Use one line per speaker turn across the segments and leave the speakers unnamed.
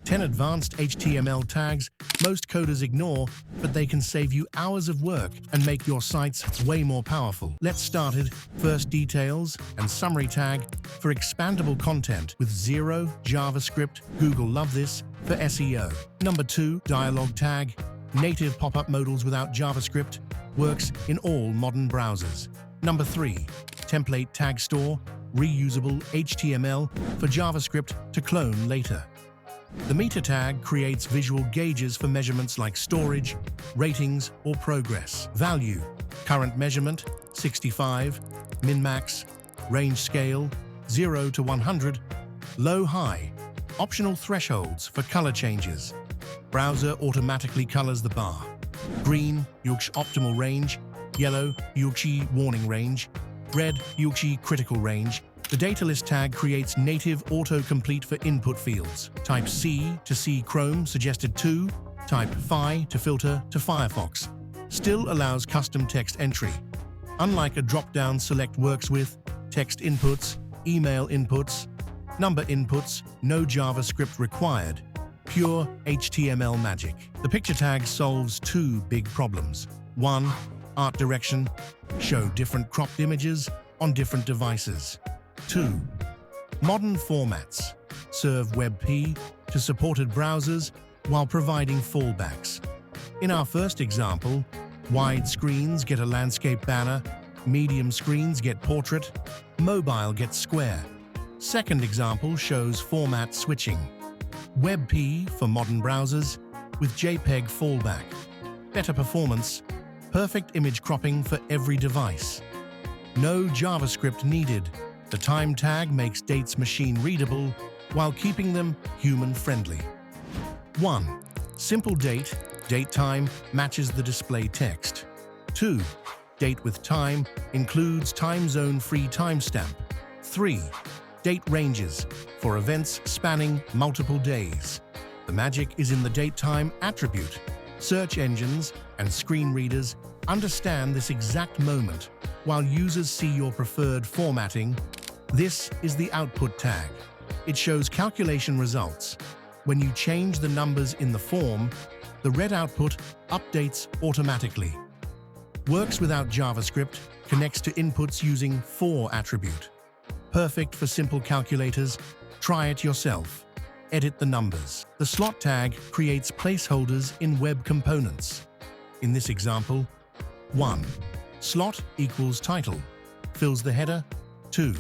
10 advanced HTML tags most coders ignore, but they can save you hours of work and make your sites way more powerful. Let's start it. First, details and summary tag for expandable content with zero JavaScript. Google love this for SEO. Number 2, dialog tag. Native pop-up modals without JavaScript. Works in all modern browsers. Number 3, template tag store. Reusable HTML for JavaScript to clone later. The meta tag creates visual gauges for measurements like storage, ratings, or progress. Value, current measurement, 65, min-max, range scale, 0 to 100, low-high, optional thresholds for color changes. Browser automatically colors the bar. Green, UX optimal range, yellow, UX warning range, red, UX critical range. The data list tag creates native autocomplete for input fields. Type C to see Chrome suggested to, type Fi to filter to Firefox. Still allows custom text entry. Unlike a drop-down select works with text inputs, email inputs, number inputs, no JavaScript required. Pure HTML magic. The picture tag solves 2 big problems. 1, art direction. Show different cropped images on different devices. 2. Modern formats. Serve WebP to supported browsers while providing fallbacks. In our first example, wide screens get a landscape banner, medium screens get portrait, mobile gets square. Second example shows format switching. WebP for modern browsers with JPEG fallback. Better performance, perfect image cropping for every device. No JavaScript needed. The time tag makes dates machine readable while keeping them human-friendly. 1. Simple date. Date time matches the display text. 2. Date with time includes time zone-free timestamp. 3. Date ranges for events spanning multiple days. The magic is in the date-time attribute. Search engines and screen readers understand this exact moment, while users see your preferred formatting. This is the output tag. It shows calculation results. When you change the numbers in the form, the red output updates automatically. Works without JavaScript, connects to inputs using for attribute. Perfect for simple calculators. Try it yourself. Edit the numbers. The slot tag creates placeholders in web components. In this example, 1. Slot equals title, fills the header. 2.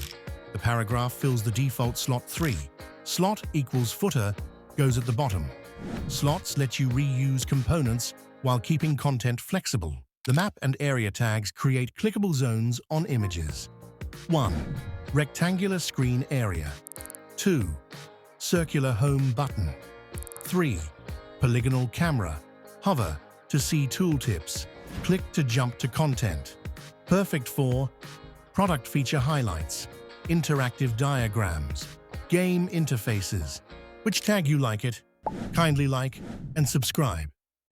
The paragraph fills the default slot. 3. Slot equals footer, goes at the bottom. Slots let you reuse components while keeping content flexible. The map and area tags create clickable zones on images. 1. Rectangular screen area. 2. Circular home button. 3. Polygonal camera. Hover to see tooltips. Click to jump to content. Perfect for product feature highlights, interactive diagrams, game interfaces. Which tag you like it? Kindly like and subscribe.